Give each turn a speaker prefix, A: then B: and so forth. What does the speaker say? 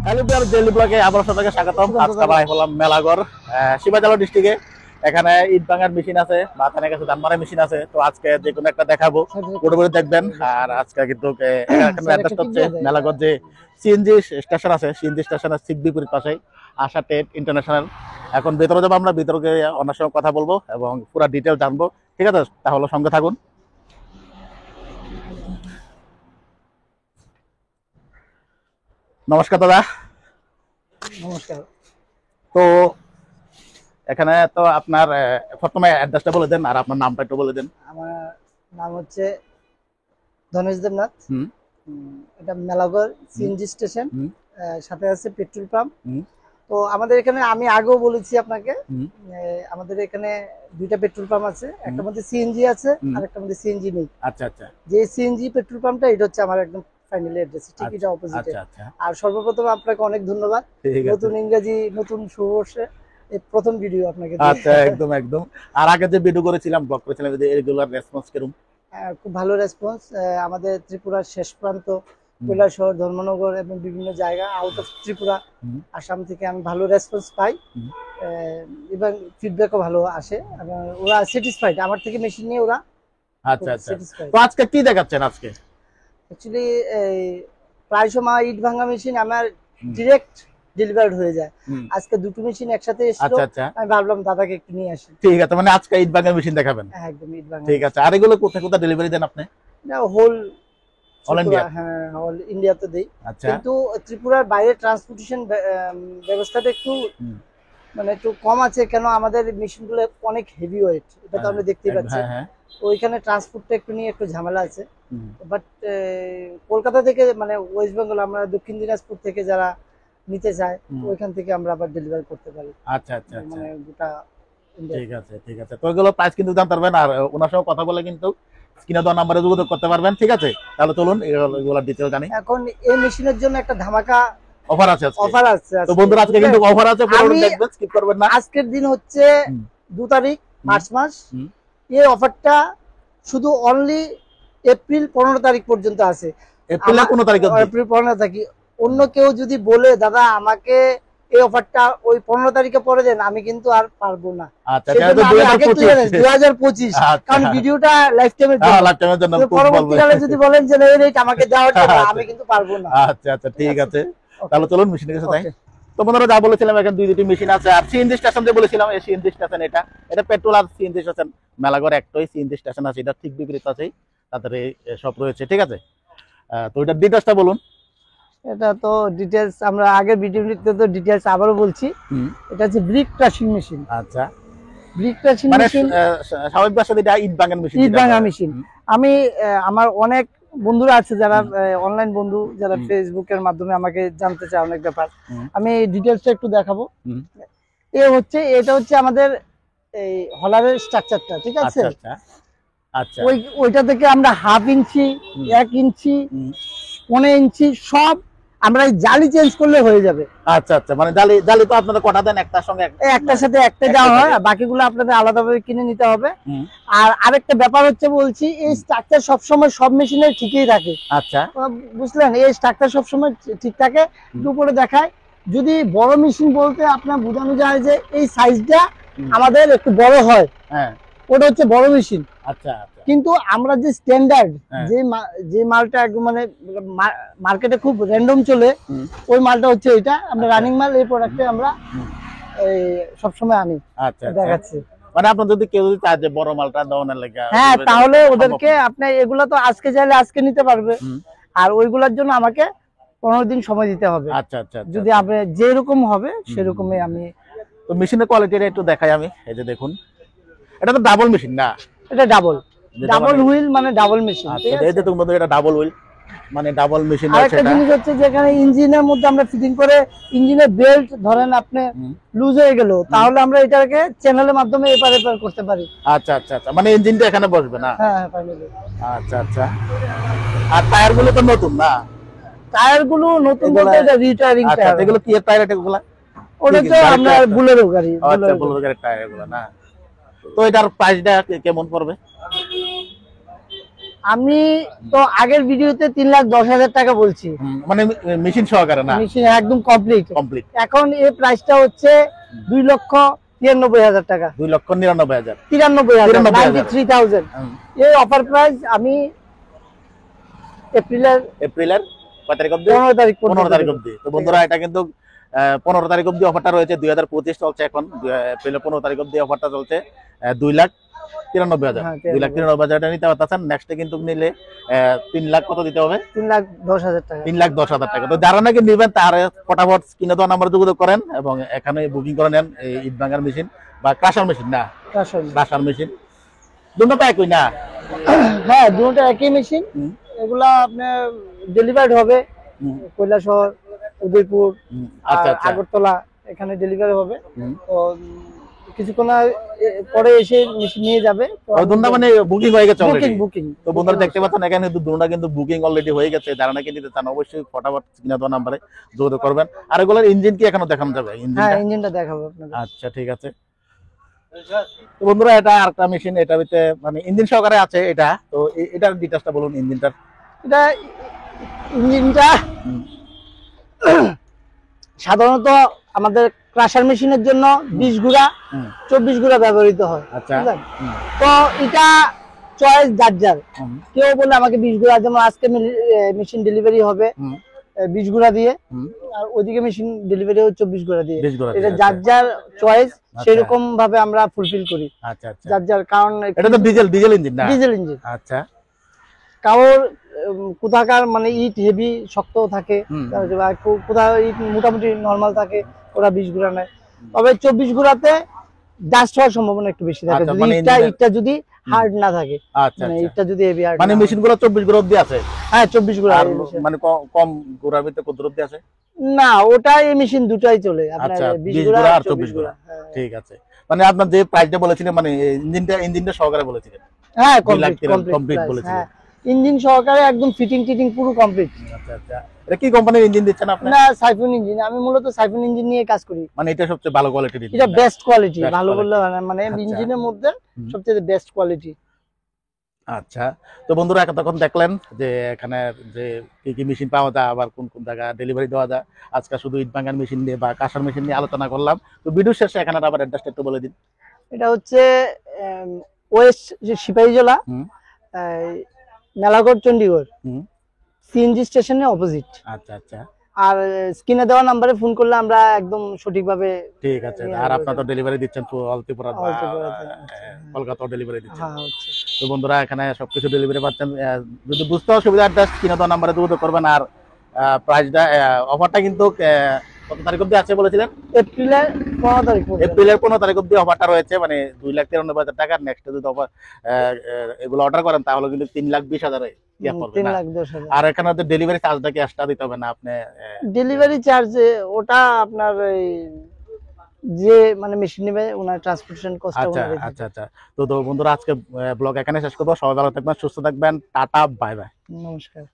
A: Hello বিয়ার daily ব্লগে আবার সবাইকে স্বাগতম। আজকে আমরা হলাম মেলাগড় শিবাজালা ডিস্ট্রিক্টে। এখানে ইট ভাঙার মেশিন আছে বা এখানে কিছু ধান মারার মেশিন আছে। তো আজকে যে কোনো একটা দেখাবো, পুরোপুরি দেখবেন। আর আজকে কিন্তু এখানে অ্যাড্রেসটা হচ্ছে মেলাগড় যে সিএনজি স্টেশন আছে, সিএনজি স্টেশনের ঠিক বিপরীত পাশে আশা টেট ইন্টারন্যাশনাল। এখন ভিতরে যাবো, আমরা ভিতরে গিয়ে ওনার সঙ্গে কথা বলবো এবং পুরো ডিটেল জানবো। ঠিক আছে, তাহলে সঙ্গে থাকুন। নমস্কার দাদা।
B: নমস্কার।
A: তো এখানে তো আপনার প্রথমে অ্যাড্রেসটা বলে দেন আর আপনার নামটা একটু বলে দেন।
B: আমার নাম হচ্ছে ধনেশ দেবনাথ।
A: হুম
B: এটা মেলাগড় সিএনজি স্টেশন, সাথে আছে পেট্রোল পাম্প।
A: হুম
B: তো আমাদের এখানে আমি আগেও বলেছি আপনাকে,
A: হুম
B: আমাদের এখানে দুইটা পেট্রোল পাম্প আছে, একটা মধ্যে সিএনজি আছে আর একটা মধ্যে সিএনজি নেই।
A: আচ্ছা আচ্ছা।
B: যে সিএনজি পেট্রোল পাম্পটা এটা হচ্ছে আমার একদম ফাইনাল অ্যাড্রেস, ঠিক এটা অপোজিটে।
A: আচ্ছা আচ্ছা।
B: আর সর্বপ্রথম আপনাকে অনেক ধন্যবাদ,
A: ঠিক আছে।
B: নতুন ইংরেজি নতুন শুভবর্ষে এই প্রথম ভিডিও আপনাকে।
A: আচ্ছা, একদম একদম। আর আগে যে ভিডিও করেছিলাম, ব্লগ করেছিলাম, যে রেগুলার রেসপন্স কেমন?
B: খুব ভালো রেসপন্স। আমাদের ত্রিপুরার শেষ প্রান্ত কৈলাসহর, ধর্মনগর এবং বিভিন্ন জায়গা আউট অফ ত্রিপুরা, আসাম থেকে আমি ভালো রেসপন্স পাই এবং ফিডব্যাকও ভালো আসে এবং ওরা স্যাটিসফাইড আমার থেকে মেশিন নিয়ে। ওরা
A: আচ্ছা আচ্ছা। তো আজকে কি দেখাচ্ছেন? আজকে
B: অ্যাকচুয়ালি প্রায় সময় ইট ভাঙা মেশিন আমার ডিরেক্ট ডেলিভার্ড হয়ে যায়। আজকে দুটো মেশিন একসাথে এসেছিল, আমি ভাবলাম দাদাকে একটু নিয়ে আসি।
A: ঠিক আছে, মানে আজকে ইট ভাঙা মেশিন দেখাবেন?
B: হ্যাঁ, একদম ইট ভাঙা।
A: ঠিক আছে। আর এগুলো কোথায় কোথায় ডেলিভারি দেন আপনি?
B: না, হোল
A: অল ইন্ডিয়া?
B: হ্যাঁ, অল ইন্ডিয়াতে দেই।
A: আচ্ছা।
B: কিন্তু ত্রিপুরার বাইরে ট্রান্সপোর্টেশন ব্যবস্থাটা একটু মানে একটু কম আছে, কেন আমাদের মেশিনগুলো অনেক হেভি ওয়েট, এটা তো আমরা দেখতেই পাচ্ছি। ওইখানে ট্রান্সপোর্টটা একটু নিয়ে একটু ঝামেলা আছে। বাট কলকাতা থেকে মানে ওয়েস্ট বেঙ্গল, আমরা দক্ষিণ দিনাজপুর থেকে যারা নিতে চায় ওইখান থেকে আমরা আবার ডেলিভারি করতে পারি।
A: আচ্ছা আচ্ছা।
B: মানে গোটা ইন্ডিয়া।
A: ঠিক আছে ঠিক আছে। তো এগুলো প্রাইস কিন্তু জানতে পারবেন, আর ওনার সঙ্গে কথা বলে কিন্তু স্ক্রিনে দেওয়া নাম্বারে যোগাযোগ করতে পারবেন। ঠিক আছে, তাহলে চলুন এগুলো ডিটেইল জানি।
B: এখন এই মেশিনের জন্য একটা ধামাকা
A: অফার আছে আজকে।
B: অফার আছে।
A: তো বন্ধুরা, আজকে কিন্তু অফার আছে, পুরো দেখবেন, স্কিপ করবেন না।
B: আজকের দিন হচ্ছে 2 তারিখ মার্চ মাস। এই অফারটা শুধু অনলি এপ্রিল 15 তারিখ পর্যন্ত আছে।
A: এপ্রিল 15 তারিখ?
B: এপ্রিল 15 তারিখ। অন্য কেউ যদি বলে দাদা আমাকে এই অফারটা ওই 15 তারিখে পরে দেন, আমি কিন্তু আর পারবো না।
A: আচ্ছা, এটা তো
B: 2025, কারণ ভিডিওটা লাইফ টাইমের জন্য।
A: লাইফ টাইমের জন্য
B: পরবর্তীকালে যদি বলেন যে এই রেট আমাকে দেওয়ার জন্য, আমি কিন্তু পারবো না।
A: আচ্ছা আচ্ছা, ঠিক আছে। তাহলে চলুন মেশিনের কাছে যাই। তো বন্ধুরা, যা বলেছিলাম এখানে দুটি মেশিন আছে। আর সিএনজি স্টেশন যে বলেছিলাম, এই সিএনজি স্টেশন এটা পেট্রোল আর সিএনজি স্টেশন মেলাগড় একটাই সিএনজি স্টেশন আছে, এটা ঠিক বিপরীত আছেই তাদের সব রয়েছে। ঠিক আছে, তো এটার ডিটেইলসটা বলুন।
B: এটা তো ডিটেইলস আমরা আগের ভিডিওতে তো ডিটেইলস আবারও বলছি। এটা হচ্ছে ব্রিক ক্রাশিং মেশিন।
A: আচ্ছা,
B: ব্রিক ক্রাশিং মেশিন
A: স্বাভাবিক ভাষায় এটা ইট ভাঙার মেশিন।
B: ইট ভাঙা মেশিন। আমি আমার অনেক বন্ধুরা আছে যারা অনলাইন বন্ধু, যারা ফেসবুকের মাধ্যমে আমাকে জানতে চায় অনেক ব্যাপার, আমি ডিটেইলসটা একটু দেখাবো। এটা হচ্ছে আমাদের এই হলারের স্ট্রাকচারটা, ঠিক আছে?
A: আচ্ছা আচ্ছা।
B: ওইটা থেকে আমরা 1/2 ইঞ্চি, 1 ইঞ্চি, 1.5 ইঞ্চি সব আমরা জালি চেঞ্জ করলে হয়ে যাবে।
A: আচ্ছা আচ্ছা, মানে জালি তো আপনারা কটা দেন? একটার সঙ্গে
B: একটার সাথে একটা দেওয়া হয়, বাকিগুলো আপনাদের আলাদাভাবে কিনে নিতে হবে। আর আরেকটা ব্যাপার হচ্ছে, বলছি এই স্ট্রাকচার সবসময় সব মেশিনে ঠিকই থাকে।
A: আচ্ছা,
B: বুঝলেন? এই স্ট্রাকচার সবসময় ঠিক থাকে। উপরে দেখায়, যদি বড় মেশিন বলতে আপনার বোঝানো যায় যে এই সাইজটা আমাদের একটু বড় হয়, ওটা হচ্ছে বড় মেশিন। আচ্ছা, কিন্তু আমরা যে স্ট্যান্ডার্ড যে মালটা একদম মানে মার্কেটে খুব র্যান্ডম চলে, ওই মালটা হচ্ছে এটা। আমরা রানিং মাল, এই প্রোডাক্টে আমরা সবসময় আনি।
A: আচ্ছা,
B: দেখাচ্ছি।
A: মানে আপনার যদি কেউ যদি চায় যে বড় মালটা দেওয়ার লাগে,
B: হ্যাঁ, তাহলে ওদেরকে আপনি এগুলা তো আজকে চাইলে আজকে নিতে পারবে, আর ওইগুলোর জন্য আমাকে 15 দিন সময় দিতে হবে। আচ্ছা আচ্ছা। যদি আপনি যেরকম হবে সেরকমই আমি।
A: তো মেশিনের কোয়ালিটিটা একটু দেখাই আমি। এই যে দেখুন, এটা তো ডাবল মেশিন না?
B: এটা ডাবল হুইল, মানে ডাবল মেশিন।
A: এই যে তুমি বলছো এটা ডাবল হুইল, মানে ডাবল মেশিন।
B: আরেকটা জিনিস হচ্ছে, যেখানে ইঞ্জিনের মধ্যে আমরা ফিটিং করে ইঞ্জিনের বেল্ট ধরেন আপনি লুজ হয়ে গেল, তাহলে আমরা এটাকে চ্যানেলের মাধ্যমে এপার এপার করতে পারি।
A: আচ্ছা আচ্ছা আচ্ছা, মানে ইঞ্জিনটা এখানে বসবে না?
B: হ্যাঁ হ্যাঁ, ফাইনালি।
A: আচ্ছা আচ্ছা। আর টায়ার গুলো তো নতুন না?
B: টায়ার গুলো নতুন বলতে এটা রিটায়ারিং টায়ার।
A: এগুলো কি টায়ার? এগুলো
B: ওটা তো আপনার বুলেরো গাড়ি।
A: আচ্ছা, বুলেরো গাড়ির টায়ার এগুলো না? তো এটার প্রাইসটা কেমন পড়বে?
B: আমি তো আগের ভিডিওতে 3,10,000 টাকা বলছি,
A: মানে মেশিন সহকারে না,
B: মেশিন একদম কমপ্লিট।
A: কমপ্লিট।
B: এখন এই প্রাইসটা হচ্ছে 2,93,000 টাকা,
A: 2,99,000,
B: 93,000। এই অফার প্রাইস আমি এপ্রিলের
A: কয় তারিখ অবধি? 15 তারিখ অবধি। তো বন্ধুরা এটা কিন্তু 15 তারিখ অবধি অফারটা রয়েছে, 2025 চলছে এখন, এপ্রিলের 15 তারিখ অবধি অফারটা চলছে। 2,93,000, 2,93,000 নিতে পারতেছেন। নেক্সটে কিন্তু নিলে 3 লাখ কত দিতে হবে?
B: 3,10,000 টাকা।
A: 3,10,000 টাকা। তো যারা নাকি নেবেন তারা ফটাফট স্ক্রিনে দেওয়া নাম্বারে যোগাযোগ করেন এবং এখানে বুকিং করে নেন। এই ইট ভাঙার মেশিন বা ক্রাশার মেশিন, না ক্রাশার মেশিন, দুটো তো একই না?
B: হ্যাঁ, দুটো একই মেশিন। এগুলা আপনার ডেলিভার্ড হবে কৈলাসহর, উদয়পুর, আগরতলা, এখানে ডেলিভারি হবে। তো কিছুক্ষণ পরে এসে মেশিন নিয়ে যাবে।
A: মানে বুকিং হয়ে গেছে অলরেডি।
B: বুকিং।
A: তো বন্ধুরা দেখতে পাচ্ছেন এখানে দুটোটা কিন্তু বুকিং অলরেডি হয়ে গেছে। যারা নাকি নিতে চান অবশ্যই ফটাফট স্ক্রিনে দেওয়া নাম্বারে যোগাযোগ করবেন। আর এগুলোর ইঞ্জিন কি এখনো দেখানো যাবে?
B: হ্যাঁ, ইঞ্জিনটা দেখাবো আপনাদের।
A: আচ্ছা, ঠিক আছে। তো বন্ধুরা এটা আরেকটা মেশিন, এটার ভিতরে মানে ইঞ্জিন সহকারে আছে এটা। তো এটার ডিটেইলসটা বলুন ইঞ্জিনটার।
B: এটা ইঞ্জিনটা সাধারণত আমাদের ক্রাশার মেশিনের জন্য 20 গুড়া 24 গুড়া ব্যবহৃত হয়।
A: আচ্ছা।
B: তো এটা চয়েস যার। কেউ বলে আমাকে 20 গুড়া, যেমন আজকে মেশিন ডেলিভারি হবে 20 গুড়া দিয়ে, আর ওইদিকে মেশিন ডেলিভারি হবে 24 গুড়া দিয়ে। এটা যার চয়েস, সেরকম ভাবে আমরা ফুলফিল করি।
A: আচ্ছা আচ্ছা।
B: যার কারণ
A: এটা তো ডিজেল ইঞ্জিন না?
B: Diesel engine.
A: আচ্ছা।
B: কারোর কোথাকার মানে ইট হেভি শক্ত থাকে, কোথাও ইট মোটামুটি নরমাল থাকে, ওরা 20 গুড়া নেয়। তবে 24 গুড়াতে ডাস্ট হওয়ার সম্ভাবনা একটু বেশি থাকে, যদি ইটটা যদি হার্ড না থাকে।
A: আচ্ছা,
B: মানে ইটটা যদি হেভি হার্ড,
A: মানে মেশিনগুলো 24 গুড়া অবধি আছে?
B: হ্যাঁ, 24 গুড়া।
A: মানে কম গুড়ার ভিতরে কত অবধি আছে?
B: না, ওটা এই মেশিন দুটাই চলে, আপনার 20 গুড়া আর 24 গুড়া।
A: ঠিক আছে। মানে আপনার যে প্রাইসটা বলেছিলেন, মানে ইঞ্জিনটা সহকারে বলেছিলেন?
B: হ্যাঁ, কমপ্লিট বলেছিলেন। ইঞ্জিন সহকারে একদম ফিটিং পুরো কমপ্লিট।
A: আচ্ছা আচ্ছা। এটা কি কোম্পানির ইঞ্জিন দিচ্ছেন আপনি?
B: না, সাইফুন ইঞ্জিন। আমি মূলত সাইফুন ইঞ্জিন নিয়ে কাজ করি।
A: মানে এটা সবচেয়ে ভালো কোয়ালিটির ইঞ্জিন?
B: এটা বেস্ট কোয়ালিটি, ভালো বললে মানে ইঞ্জিনের মধ্যে সবচেয়ে বেস্ট কোয়ালিটি।
A: আচ্ছা। তো বন্ধুরা তখন দেখলেন যে এখানে যে কি মেশিন পাওয়া যায়, আবার কোন কোন জায়গায় ডেলিভারি দেওয়া যায়। আজকে শুধু ইট ভাঙার মেশিন নিয়ে বা কাঁসার মেশিন নিয়ে আলোচনা করলাম। তো ভিডিও শেষে এখানে আবার অ্যাড্রেসটা একটু বলে দিন।
B: এটা হচ্ছে ওয়েস্ট সিপাহী জেলা, মেলাগড়, চণ্ডীগড়, সিএনজি স্টেশনের অপোজিট।
A: আচ্ছা আচ্ছা।
B: আর স্ক্রিনে দেওয়া নম্বরে ফোন করলে আমরা একদম সঠিকভাবে।
A: ঠিক আছে। আর আপনারা তো ডেলিভারি দিচ্ছেন আলতিপুরা, কলকাতা ডেলিভারি দিচ্ছেন। তো বন্ধুরা এখানে সবকিছু ডেলিভারি পাচ্ছেন। যদি বুঝতে অসুবিধা হয় স্ক্রিনে দেওয়া নম্বরে যোগাযোগ করবেন। আর প্রাইসটা, অফারটা কিন্তু কত তারিখ অবধি আছে বলেছিলেন?
B: এপ্রিলের 15 তারিখ।
A: এপ্রিলের 15 তারিখ অবধি অফারটা রয়েছে, মানে 2,93,000 টাকা। নেক্সট যদি অফার এগুলো অর্ডার করেন তাহলে কিন্তু 3,20,000 আর এখানে ডেলিভারি চার্জটা কি এক্সট্রা দিতে হবে না? আপনি
B: ডেলিভারি চার্জ ওটা আপনার যে মানে মেশিন নেবে ওনার ট্রান্সপোর্টেশন কস্ট।
A: আচ্ছা আচ্ছা। তো বন্ধুরা আজকে ব্লগ এখানে শেষ করবো। সবাই ভালো থাকবেন, সুস্থ থাকবেন। টাটা, বাই বাই,
B: নমস্কার।